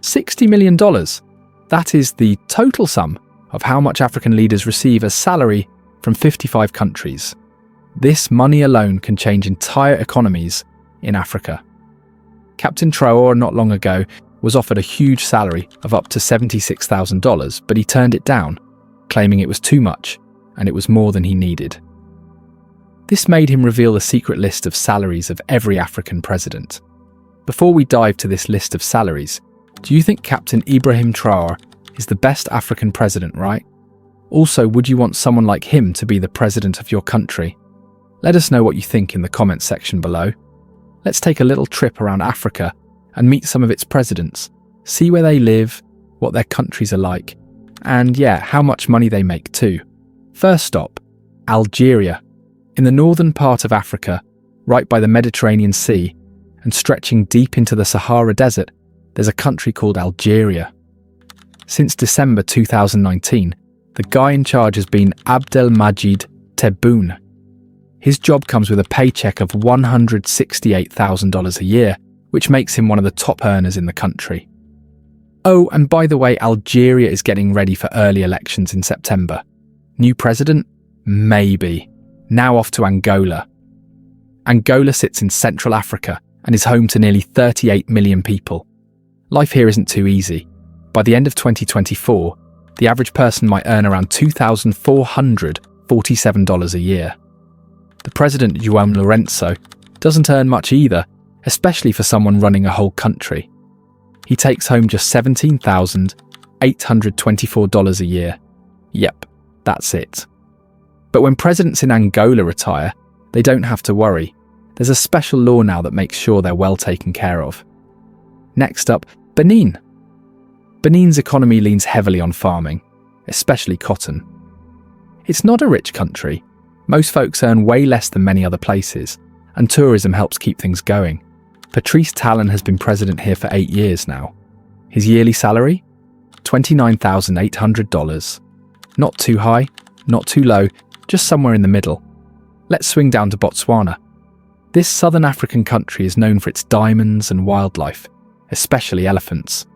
$60 million. That is the total sum of how much African leaders receive as salary from 55 countries. This money alone can change entire economies in Africa. Captain Traore not long ago was offered a huge salary of up to $76,000, but he turned it down, claiming it was too much and it was more than he needed. This made him reveal the secret list of salaries of every African president. Before we dive to this list of salaries, do you think Captain Ibrahim Traoré is the best African president, right? Also, would you want someone like him to be the president of your country? Let us know what you think in the comments section below. Let's take a little trip around Africa and meet some of its presidents, see where they live, what their countries are like, and how much money they make too. First stop, Algeria. In the northern part of Africa, right by the Mediterranean Sea, and stretching deep into the Sahara Desert, there's a country called Algeria. Since December 2019, the guy in charge has been Abdelmajid Tebboune. His job comes with a paycheck of $168,000 a year, which makes him one of the top earners in the country. Oh, and by the way, Algeria is getting ready for early elections in September. New president? Maybe. Now off to Angola. Angola sits in Central Africa and is home to nearly 38 million people. Life here isn't too easy. By the end of 2024, the average person might earn around $2,447 a year. The president, João Lourenço, doesn't earn much either, especially for someone running a whole country. He takes home just $17,824 a year. Yep, that's it. But when presidents in Angola retire, they don't have to worry. There's a special law now that makes sure they're well taken care of. Next up, Benin. Benin's economy leans heavily on farming, especially cotton. It's not a rich country. Most folks earn way less than many other places, and tourism helps keep things going. Patrice Talon has been president here for 8 years now. His yearly salary? $29,800. Not too high, not too low, just somewhere in the middle. Let's swing down to Botswana. This southern African country is known for its diamonds and wildlife, especially elephants.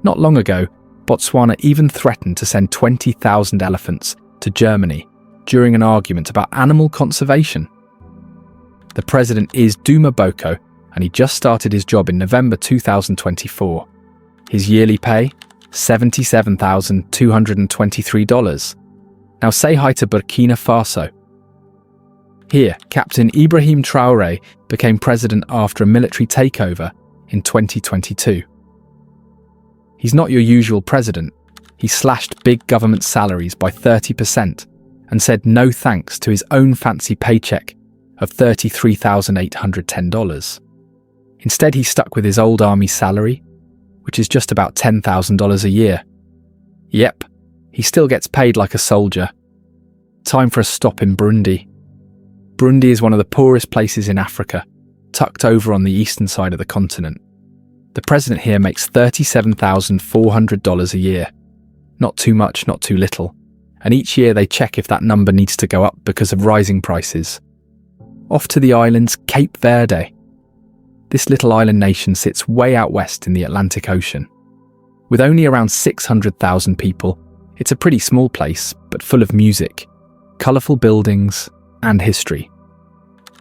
Not long ago, Botswana even threatened to send 20,000 elephants to Germany during an argument about animal conservation. The president is Duma Boko, and he just started his job in November 2024. His yearly pay? $77,223. Now say hi to Burkina Faso. Here, Captain Ibrahim Traoré became president after a military takeover in 2022. He's not your usual president. He slashed big government salaries by 30% and said no thanks to his own fancy paycheck of $33,810. Instead, he stuck with his old army salary, which is just about $10,000 a year. Yep, he still gets paid like a soldier. Time for a stop in Burundi. Burundi is one of the poorest places in Africa, tucked over on the eastern side of the continent. The president here makes $37,400 a year. Not too much, not too little. And each year they check if that number needs to go up because of rising prices. Off to the islands, Cape Verde. This little island nation sits way out west in the Atlantic Ocean. With only around 600,000 people, it's a pretty small place, but full of music, colourful buildings, and history.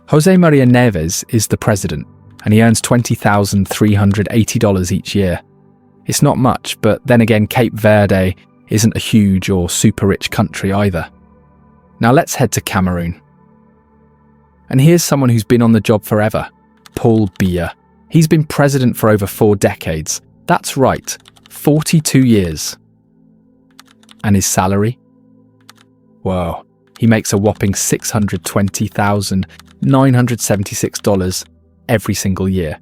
José Maria Neves is the president, and he earns $20,380 each year. It's not much, but then again, Cape Verde isn't a huge or super rich country either. Now let's head to Cameroon. And here's someone who's been on the job forever, Paul Biya. He's been president for over 4 decades. That's right, 42 years. And his salary? Whoa, he makes a whopping $620,976 every single year,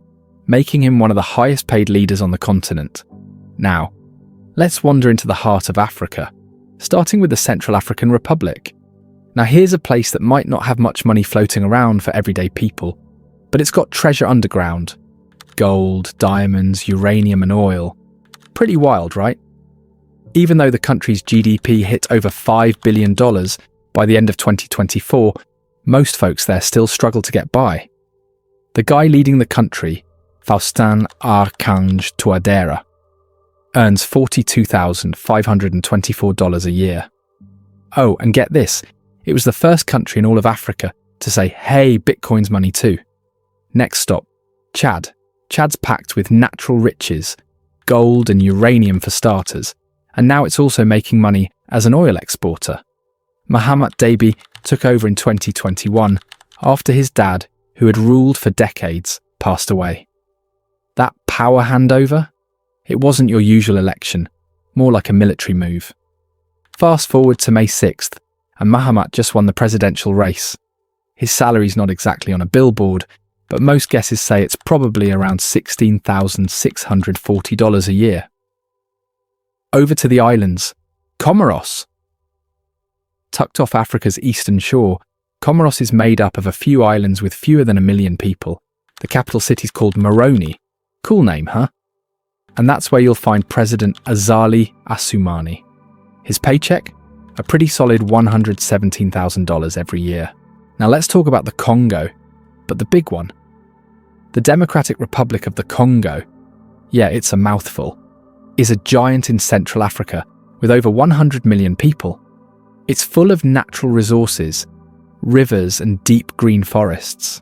making him one of the highest paid leaders on the continent. Now, let's wander into the heart of Africa, starting with the Central African Republic. Now here's a place that might not have much money floating around for everyday people, but it's got treasure underground. Gold, diamonds, uranium and oil. Pretty wild, right? Even though the country's GDP hit over $5 billion by the end of 2024, most folks there still struggle to get by. The guy leading the country, Faustin Archange Touadéra, earns $42,524 a year. Oh, and get this, it was the first country in all of Africa to say, hey, Bitcoin's money too. Next stop, Chad. Chad's packed with natural riches, gold and uranium for starters, and now it's also making money as an oil exporter. Mahamat Déby took over in 2021 after his dad, who had ruled for decades, passed away. That power handover? It wasn't your usual election, more like a military move. Fast forward to May 6th, and Mahamat just won the presidential race. His salary's not exactly on a billboard, but most guesses say it's probably around $16,640 a year. Over to the islands. Comoros. Tucked off Africa's eastern shore, Comoros is made up of a few islands with fewer than 1 million people. The capital city's called Moroni. Cool name, huh? And that's where you'll find President Azali Assoumani. His paycheck? A pretty solid $117,000 every year. Now let's talk about the Congo, but the big one. The Democratic Republic of the Congo, yeah, it's a mouthful, is a giant in Central Africa with over 100 million people. It's full of natural resources, rivers and deep green forests.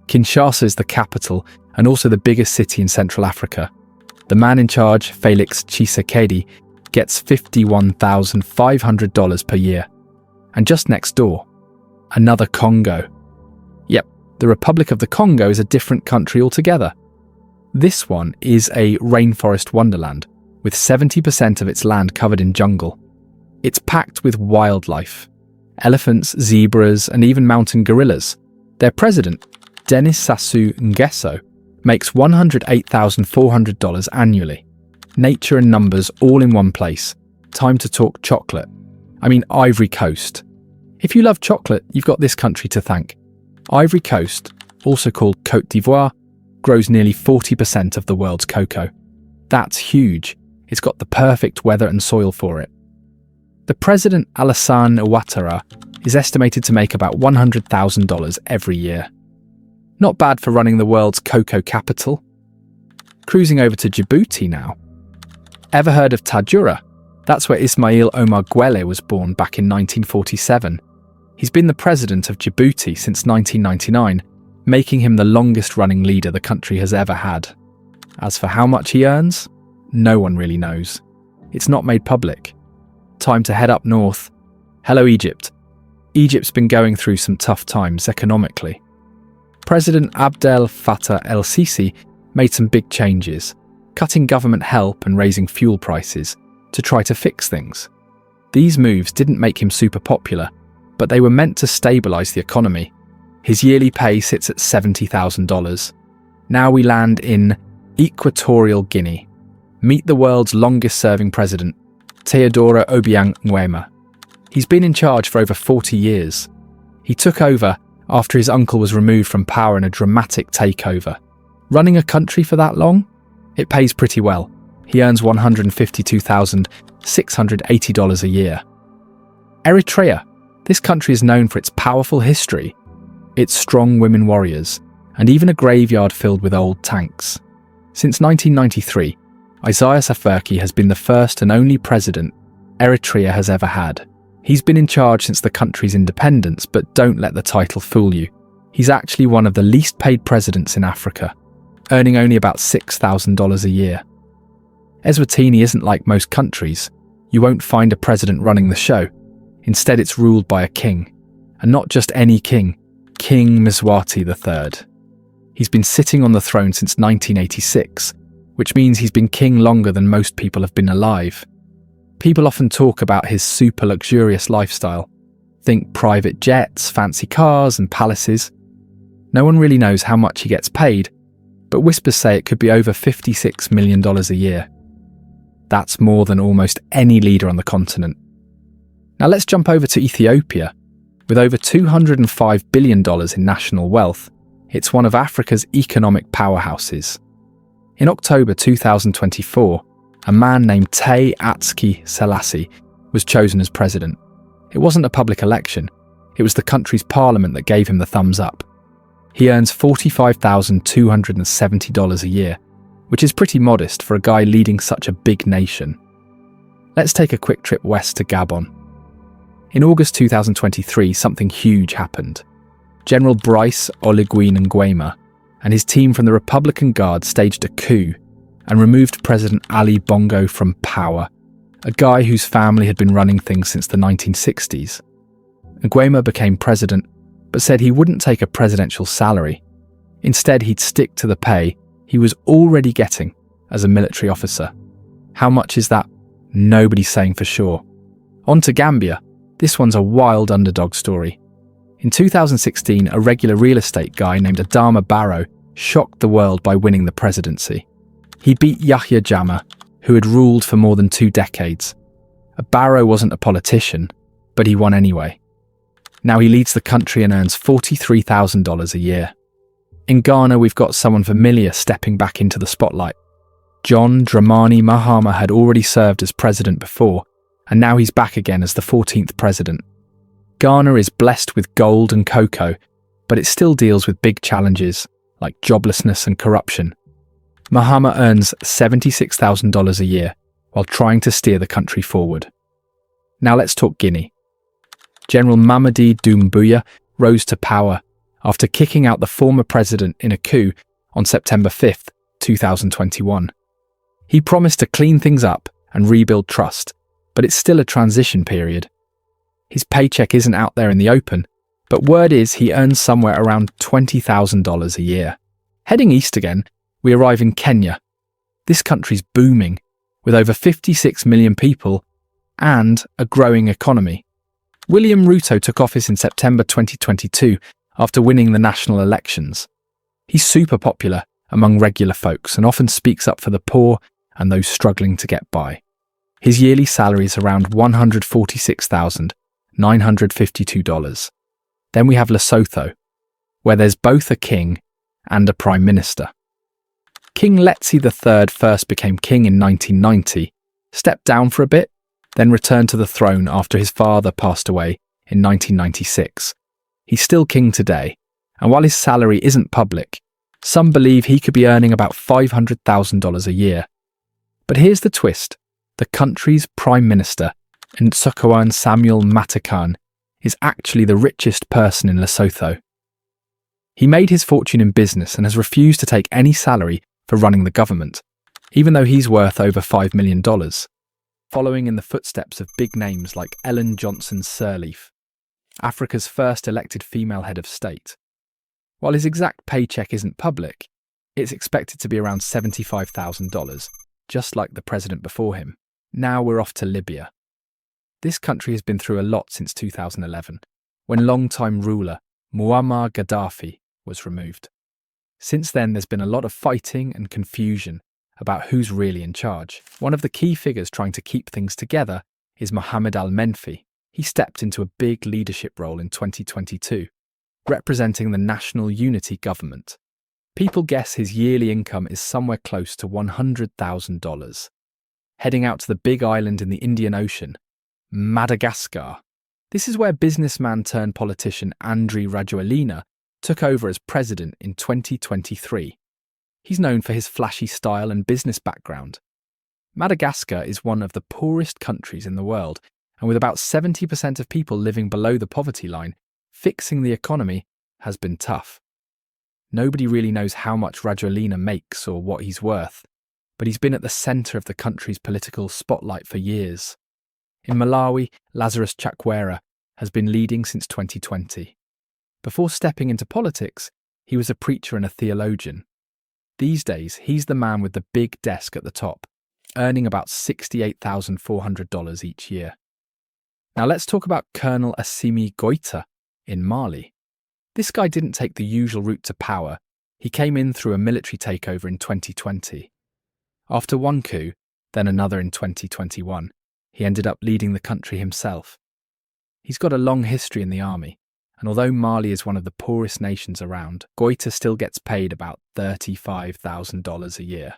Kinshasa is the capital and also the biggest city in Central Africa. The man in charge, Felix Tshisekedi, gets $51,500 per year. And just next door, another Congo. Yep, the Republic of the Congo is a different country altogether. This one is a rainforest wonderland, with 70% of its land covered in jungle. It's packed with wildlife. Elephants, zebras, and even mountain gorillas. Their president, Denis Sassou Nguesso, makes $108,400 annually. Nature and numbers all in one place. Time to talk chocolate. I mean Ivory Coast. If you love chocolate, you've got this country to thank. Ivory Coast, also called Côte d'Ivoire, grows nearly 40% of the world's cocoa. That's huge. It's got the perfect weather and soil for it. The president, Alassane Ouattara, is estimated to make about $100,000 every year. Not bad for running the world's cocoa capital. Cruising over to Djibouti now. Ever heard of Tadjoura? That's where Ismail Omar Guelleh was born back in 1947. He's been the president of Djibouti since 1999, making him the longest-running leader the country has ever had. As for how much he earns, no one really knows. It's not made public. Time to head up north. Hello, Egypt. Egypt's been going through some tough times economically. President Abdel Fattah el-Sisi made some big changes, cutting government help and raising fuel prices to try to fix things. These moves didn't make him super popular, but they were meant to stabilise the economy. His yearly pay sits at $70,000. Now we land in Equatorial Guinea. Meet the world's longest-serving president, Teodoro Obiang Nguema. He's been in charge for over 40 years. He took over after his uncle was removed from power in a dramatic takeover. Running a country for that long? It pays pretty well. He earns $152,680 a year. Eritrea. This country is known for its powerful history, its strong women warriors, and even a graveyard filled with old tanks. Since 1993, Isaias Afwerki has been the first and only president Eritrea has ever had. He's been in charge since the country's independence, but don't let the title fool you. He's actually one of the least paid presidents in Africa, earning only about $6,000 a year. Eswatini isn't like most countries. You won't find a president running the show. Instead, it's ruled by a king. And not just any king, King Mswati III. He's been sitting on the throne since 1986, which means he's been king longer than most people have been alive. People often talk about his super luxurious lifestyle. Think private jets, fancy cars, and palaces. No one really knows how much he gets paid, but whispers say it could be over $56 million a year. That's more than almost any leader on the continent. Now let's jump over to Ethiopia. With over $205 billion in national wealth, it's one of Africa's economic powerhouses. In October 2024, a man named Tay Atske Selassie was chosen as president. It wasn't a public election, it was the country's parliament that gave him the thumbs up. He earns $45,270 a year, which is pretty modest for a guy leading such a big nation. Let's take a quick trip west to Gabon. In August 2023, something huge happened. General Brice Oligui Nguema and his team from the Republican Guard staged a coup and removed President Ali Bongo from power, a guy whose family had been running things since the 1960s. Nguema became president, but said he wouldn't take a presidential salary. Instead, he'd stick to the pay he was already getting as a military officer. How much is that? Nobody's saying for sure. On to Gambia. This one's a wild underdog story. In 2016, a regular real estate guy named Adama Barrow shocked the world by winning the presidency. He beat Yahya Jammeh, who had ruled for more than 2 decades. Barrow wasn't a politician, but he won anyway. Now he leads the country and earns $43,000 a year. In Ghana, we've got someone familiar stepping back into the spotlight. John Dramani Mahama had already served as president before, and now he's back again as the 14th president. Ghana is blessed with gold and cocoa, but it still deals with big challenges like joblessness and corruption. Mahama earns $76,000 a year while trying to steer the country forward. Now let's talk Guinea. General Mamadi Doumbouya rose to power after kicking out the former president in a coup on September 5th, 2021. He promised to clean things up and rebuild trust, but it's still a transition period. His paycheck isn't out there in the open, but word is he earns somewhere around $20,000 a year. Heading east again, we arrive in Kenya. This country's booming, with over 56 million people and a growing economy. William Ruto took office in September 2022 after winning the national elections. He's super popular among regular folks and often speaks up for the poor and those struggling to get by. His yearly salary is around $146,952. Then we have Lesotho, where there's both a king and a prime minister. King Letsie III first became king in 1990, stepped down for a bit, then returned to the throne after his father passed away in 1996. He's still king today, and while his salary isn't public, some believe he could be earning about $500,000 a year. But here's the twist. The country's prime minister, Ntsokoan Samuel Matakan, is actually the richest person in Lesotho. He made his fortune in business and has refused to take any salary for running the government, even though he's worth over $5 million. Following in the footsteps of big names like Ellen Johnson Sirleaf, Africa's first elected female head of state. While his exact paycheck isn't public, it's expected to be around $75,000, just like the president before him. Now we're off to Libya. This country has been through a lot since 2011, when longtime ruler Muammar Gaddafi was removed. Since then, there's been a lot of fighting and confusion about who's really in charge. One of the key figures trying to keep things together is Mohamed Al-Menfi. He stepped into a big leadership role in 2022, representing the National Unity Government. People guess his yearly income is somewhere close to $100,000. Heading out to the big island in the Indian Ocean, Madagascar. This is where businessman turned politician Andry Rajoelina took over as president in 2023. He's known for his flashy style and business background. Madagascar is one of the poorest countries in the world, and with about 70% of people living below the poverty line, fixing the economy has been tough. Nobody really knows how much Rajoelina makes or what he's worth, but he's been at the centre of the country's political spotlight for years. In Malawi, Lazarus Chakwera has been leading since 2020. Before stepping into politics, he was a preacher and a theologian. These days, he's the man with the big desk at the top, earning about $68,400 each year. Now let's talk about Colonel Assimi Goïta in Mali. This guy didn't take the usual route to power. He came in through a military takeover in 2020. After one coup, then another in 2021, he ended up leading the country himself. He's got a long history in the army, and although Mali is one of the poorest nations around, Goïta still gets paid about $35,000 a year.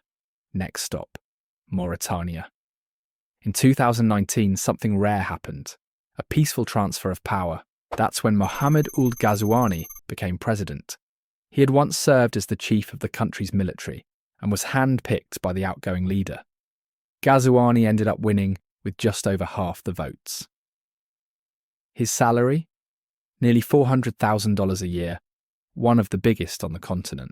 Next stop, Mauritania. In 2019, something rare happened, a peaceful transfer of power. That's when Mohamed Ould Ghazouani became president. He had once served as the chief of the country's military and was hand-picked by the outgoing leader. Ghazouani ended up winning with just over half the votes. His salary? Nearly $400,000 a year, one of the biggest on the continent.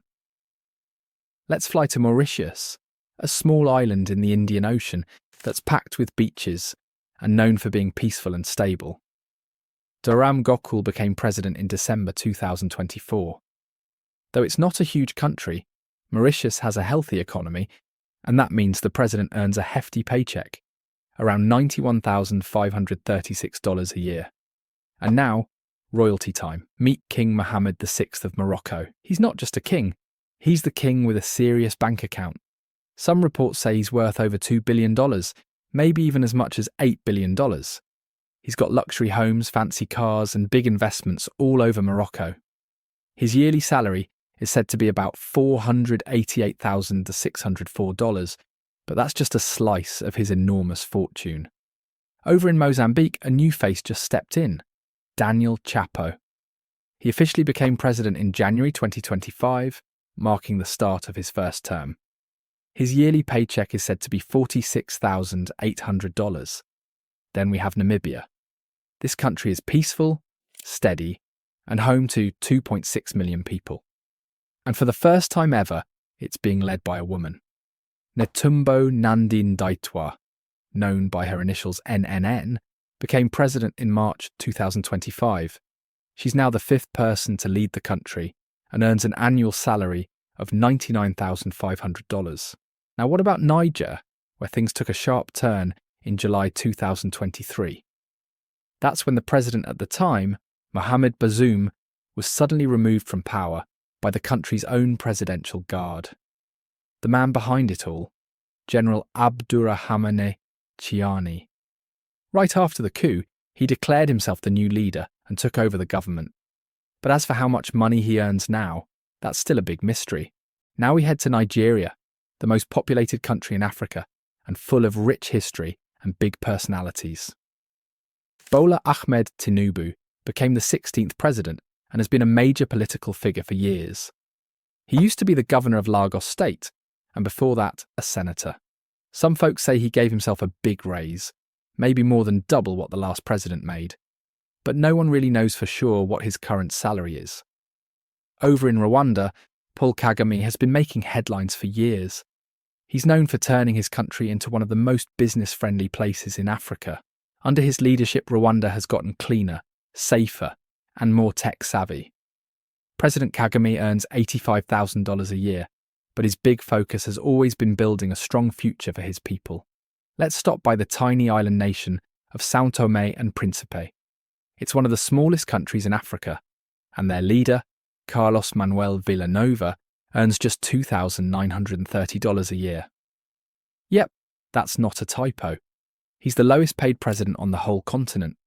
Let's fly to Mauritius, a small island in the Indian Ocean that's packed with beaches and known for being peaceful and stable. Dharam Gokul became president in December 2024. Though it's not a huge country, Mauritius has a healthy economy, and that means the president earns a hefty paycheck, around $91,536 a year. And now, royalty time. Meet King Mohammed VI of Morocco. He's not just a king, he's the king with a serious bank account. Some reports say he's worth over $2 billion, maybe even as much as $8 billion. He's got luxury homes, fancy cars, and big investments all over Morocco. His yearly salary is said to be about $488,604, but that's just a slice of his enormous fortune. Over in Mozambique, a new face just stepped in, Daniel Chapo. He officially became president in January 2025, marking the start of his first term. His yearly paycheck is said to be $46,800. Then we have Namibia. This country is peaceful, steady, and home to 2.6 million people. And for the first time ever, it's being led by a woman. Netumbo Nandi-Ndaitwah, known by her initials NNN, became president in March 2025. She's now the fifth person to lead the country and earns an annual salary of $99,500. Now, what about Niger, where things took a sharp turn in July 2023? That's when the president at the time, Mohamed Bazoum, was suddenly removed from power by the country's own presidential guard. The man behind it all, General Abdourahamane Chiani. Right after the coup, he declared himself the new leader and took over the government. But as for how much money he earns now, that's still a big mystery. Now we head to Nigeria, the most populated country in Africa and full of rich history and big personalities. Bola Ahmed Tinubu became the 16th president and has been a major political figure for years. He used to be the governor of Lagos State, and before that, a senator. Some folks say he gave himself a big raise, maybe more than double what the last president made. But no one really knows for sure what his current salary is. Over in Rwanda, Paul Kagame has been making headlines for years. He's known for turning his country into one of the most business-friendly places in Africa. Under his leadership, Rwanda has gotten cleaner, safer, and more tech-savvy. President Kagame earns $85,000 a year, but his big focus has always been building a strong future for his people. Let's stop by the tiny island nation of São Tomé and Príncipe. It's one of the smallest countries in Africa, and their leader, Carlos Manuel Villanova, earns just $2,930 a year. Yep, that's not a typo. He's the lowest paid president on the whole continent.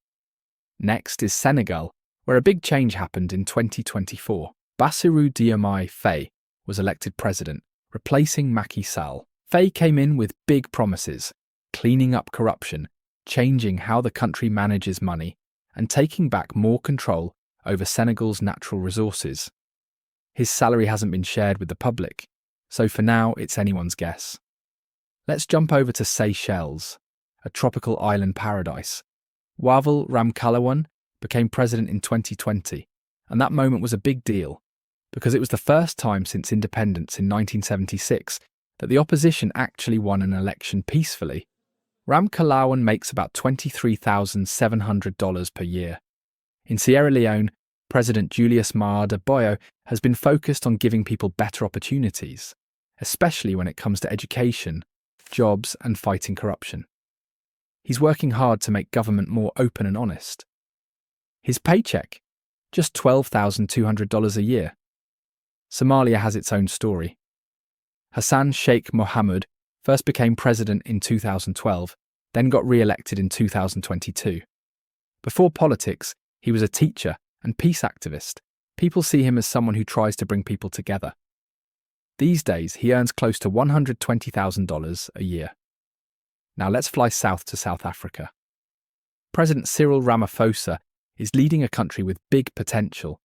Next is Senegal, where a big change happened in 2024. Bassirou Diomaye Faye was elected president, replacing Macky Sall. Faye came in with big promises, cleaning up corruption, changing how the country manages money, and taking back more control over Senegal's natural resources. His salary hasn't been shared with the public, so for now it's anyone's guess. Let's jump over to Seychelles, a tropical island paradise. Wavel Ramkalawan became president in 2020, and that moment was a big deal, because it was the first time since independence in 1976 that the opposition actually won an election peacefully. Ramkalawan makes about $23,700 per year. In Sierra Leone, President Julius Maada Bio has been focused on giving people better opportunities, especially when it comes to education, jobs, and fighting corruption. He's working hard to make government more open and honest. His paycheck? Just $12,200 a year. Somalia has its own story. Hassan Sheikh Mohamud first became president in 2012, then got re-elected in 2022. Before politics, he was a teacher and peace activist. People see him as someone who tries to bring people together. These days, he earns close to $120,000 a year. Now let's fly south to South Africa. President Cyril Ramaphosa is leading a country with big potential,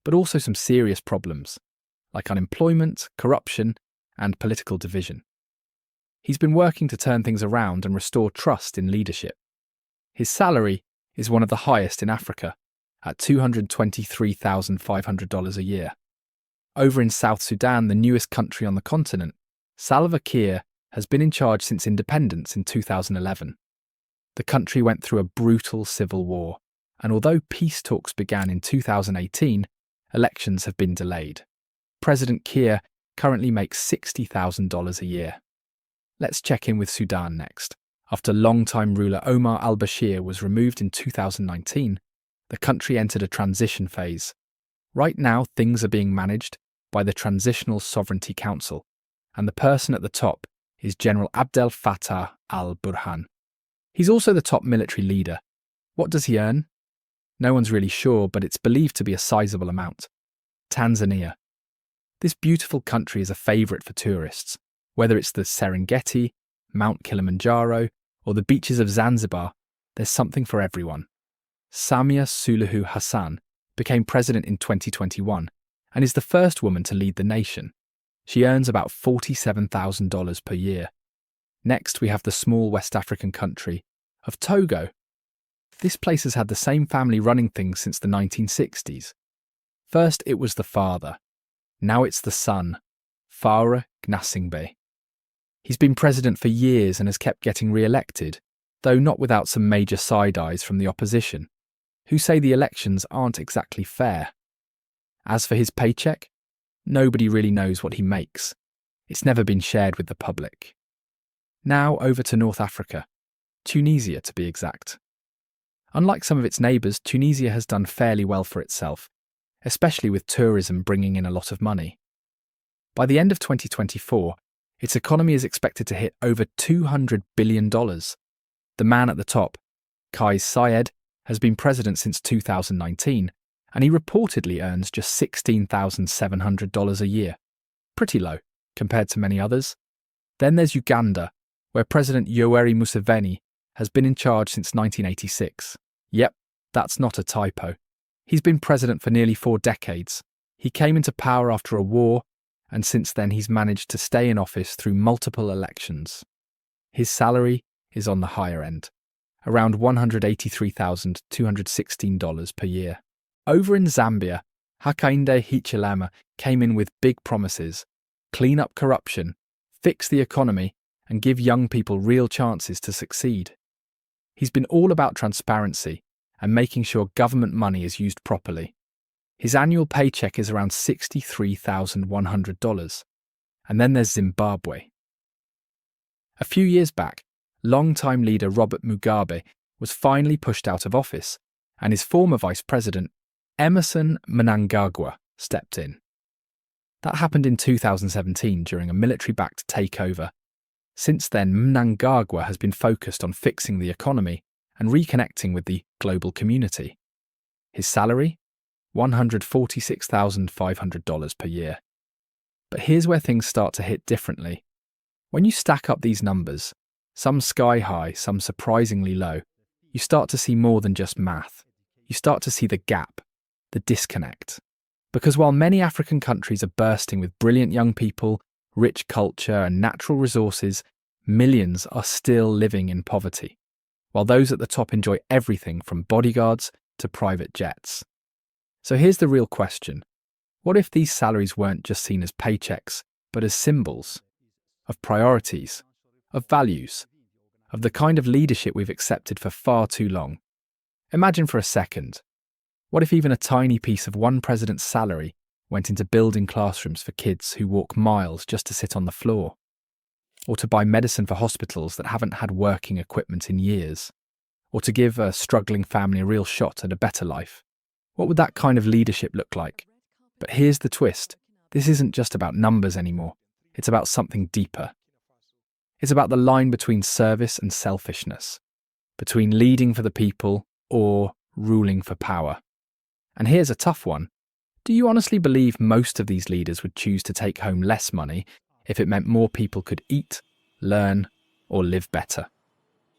but also some serious problems, like unemployment, corruption, and political division. He's been working to turn things around and restore trust in leadership. His salary is one of the highest in Africa, at $223,500 a year. Over in South Sudan, the newest country on the continent, Salva Kiir has been in charge since independence in 2011. The country went through a brutal civil war, and although peace talks began in 2018, elections have been delayed. President Kiir currently makes $60,000 a year. Let's check in with Sudan next. After longtime ruler Omar al-Bashir was removed in 2019, the country entered a transition phase. Right now, things are being managed by the Transitional Sovereignty Council, and the person at the top is General Abdel Fattah al-Burhan. He's also the top military leader. What does he earn? No one's really sure, but it's believed to be a sizable amount. Tanzania. This beautiful country is a favourite for tourists, whether it's the Serengeti, Mount Kilimanjaro, or the beaches of Zanzibar. There's something for everyone. Samia Suluhu Hassan became president in 2021 and is the first woman to lead the nation. She earns about $47,000 per year. Next, we have the small West African country of Togo. This place has had the same family running things since the 1960s. First, it was the father. Now it's the son, Faure Gnassingbé. He's been president for years and has kept getting re-elected, though not without some major side-eyes from the opposition, who say the elections aren't exactly fair. As for his paycheck, nobody really knows what he makes. It's never been shared with the public. Now over to North Africa, Tunisia to be exact. Unlike some of its neighbours, Tunisia has done fairly well for itself, especially with tourism bringing in a lot of money. By the end of 2024, its economy is expected to hit over $200 billion. The man at the top, Kais Saied, has been president since 2019, and he reportedly earns just $16,700 a year. Pretty low, compared to many others. Then there's Uganda, where President Yoweri Museveni has been in charge since 1986. Yep, that's not a typo. He's been president for nearly 4 decades. He came into power after a war, and since then he's managed to stay in office through multiple elections. His salary is on the higher end, around $183,216 per year. Over in Zambia, Hakainde Hichilema came in with big promises: clean up corruption, fix the economy, and give young people real chances to succeed. He's been all about transparency and making sure government money is used properly. His annual paycheck is around $63,100. And then there's Zimbabwe. A few years back, longtime leader Robert Mugabe was finally pushed out of office, and his former vice president, Emerson Mnangagwa, stepped in. That happened in 2017 during a military-backed takeover. Since then, Mnangagwa has been focused on fixing the economy and reconnecting with the global community. His salary? $146,500 per year. But here's where things start to hit differently. When you stack up these numbers, some sky high, some surprisingly low, you start to see more than just math. You start to see the gap, the disconnect. Because while many African countries are bursting with brilliant young people, rich culture and natural resources, millions are still living in poverty, while those at the top enjoy everything from bodyguards to private jets. So here's the real question. What if these salaries weren't just seen as paychecks, but as symbols of priorities, of values, of the kind of leadership we've accepted for far too long? Imagine for a second, what if even a tiny piece of one president's salary went into building classrooms for kids who walk miles just to sit on the floor? Or to buy medicine for hospitals that haven't had working equipment in years? Or to give a struggling family a real shot at a better life? What would that kind of leadership look like? But here's the twist. This isn't just about numbers anymore. It's about something deeper. It's about the line between service and selfishness, between leading for the people or ruling for power. And here's a tough one. Do you honestly believe most of these leaders would choose to take home less money if it meant more people could eat, learn, or live better?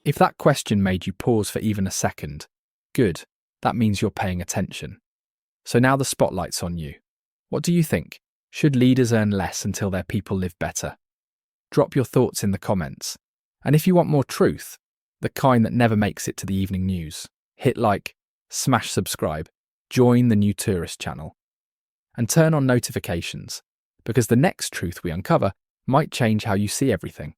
If that question made you pause for even a second, good. That means you're paying attention. So now the spotlight's on you. What do you think? Should leaders earn less until their people live better? Drop your thoughts in the comments. And if you want more truth, the kind that never makes it to the evening news, hit like, smash subscribe, join the New Tourist channel, and turn on notifications, because the next truth we uncover might change how you see everything.